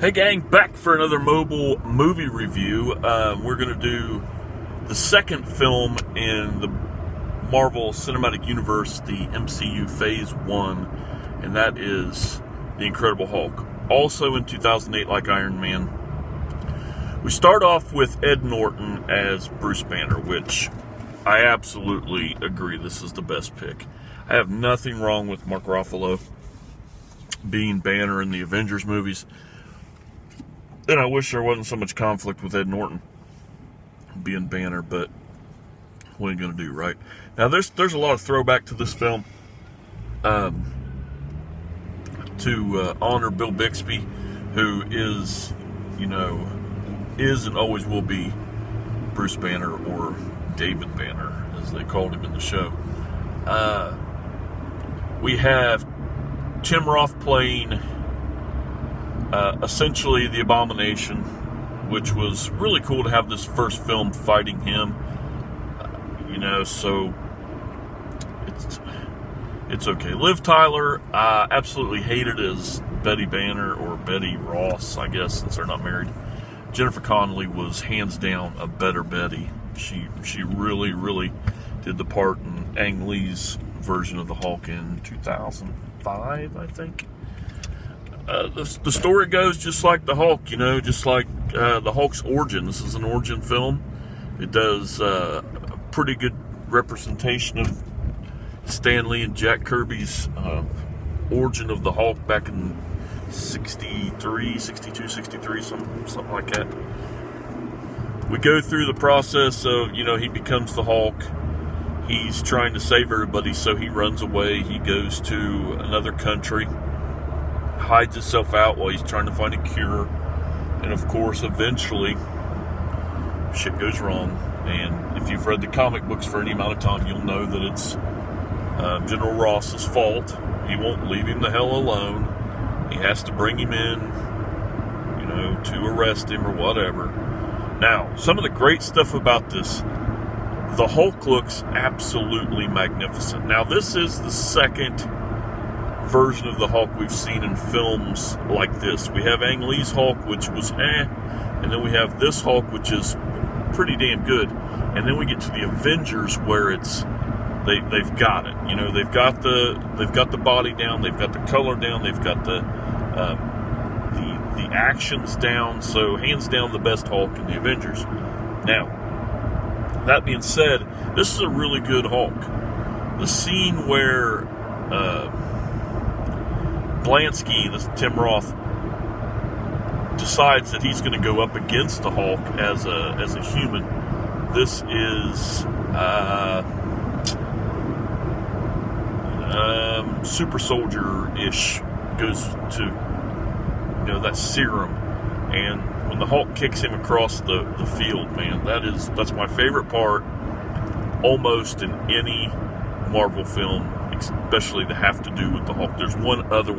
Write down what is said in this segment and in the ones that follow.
Hey gang, back for another mobile movie review. We're going to do the second film in the Marvel Cinematic Universe, the MCU Phase 1, and that is The Incredible Hulk. Also in 2008, like Iron Man. We start off with Ed Norton as Bruce Banner, which I absolutely agree this is the best pick. I have nothing wrong with Mark Ruffalo being Banner in the Avengers movies. And I wish there wasn't so much conflict with Ed Norton being Banner, but what are you going to do, right? Now, there's a lot of throwback to this film to honor Bill Bixby, who is, is and always will be Bruce Banner, or David Banner, as they called him in the show. We have Tim Roth playing essentially the Abomination, which was really cool to have this first film fighting him. So it's okay. Liv Tyler, absolutely hated as Betty Banner, or Betty Ross, I guess, since they're not married. Jennifer Connelly was hands down a better Betty. She really, really did the part in Ang Lee's version of the Hulk in 2005, I think. The story goes just like the Hulk, just like the Hulk's origin. This is an origin film. It does a pretty good representation of Stan Lee and Jack Kirby's origin of the Hulk back in 63, 62, 63, something like that. We go through the process of, he becomes the Hulk. He's trying to save everybody, so he runs away. He goes to another country, hides himself out while he's trying to find a cure. And of course, eventually, shit goes wrong. And if you've read the comic books for any amount of time, you'll know that it's General Ross's fault. He won't leave him the hell alone. He has to bring him in, to arrest him or whatever. Now, some of the great stuff about this, the Hulk looks absolutely magnificent. Now, this is the second version of the Hulk we've seen in films like this. We have Ang Lee's Hulk, which was and then we have this Hulk, which is pretty damn good. And then we get to the Avengers, where it's they've got it. They've got the body down, they've got the color down, they've got the actions down. So hands down, the best Hulk in the Avengers. Now, that being said, this is a really good Hulk. The scene where Blansky, this Tim Roth, decides that he's going to go up against the Hulk as a human. This is super soldier-ish, goes to that serum, and when the Hulk kicks him across the field, man, that's my favorite part almost in any Marvel film, especially to have to do with the Hulk. There's one other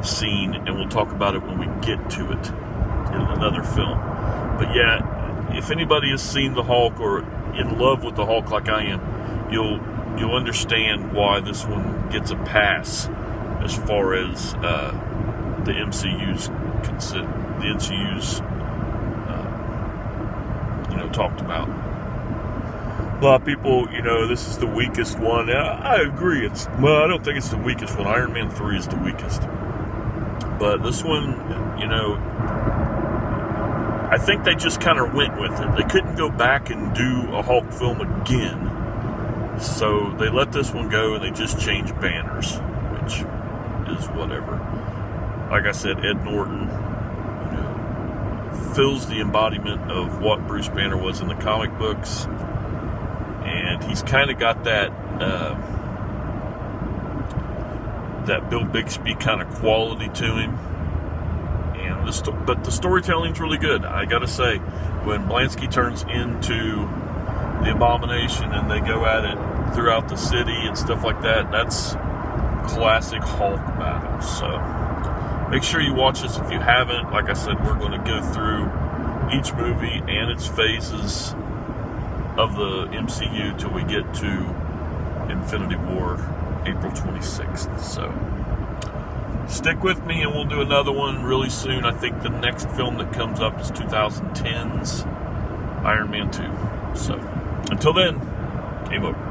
scene, and we'll talk about it when we get to it in another film. But yeah, if anybody has seen the Hulk or in love with the Hulk like I am, you'll understand why this one gets a pass as far as the MCU's talked about. A lot of people, this is the weakest one. I agree. I don't think it's the weakest one. Iron Man 3 is the weakest. But this one, I think they just kind of went with it. They couldn't go back and do a Hulk film again. So they let this one go, and they just changed banners, which is whatever. Like I said, Ed Norton, fills the embodiment of what Bruce Banner was in the comic books. And he's kind of got that Bill Bixby kind of quality to him. But the storytelling's really good. I gotta say, when Blansky turns into the Abomination and they go at it throughout the city and stuff like that, that's classic Hulk battle. So make sure you watch this if you haven't. Like I said, we're going to go through each movie and its phases of the MCU till we get to Infinity War, April 26th. So stick with me and we'll do another one really soon. I think the next film that comes up is 2010's Iron Man 2. So, until then, game over.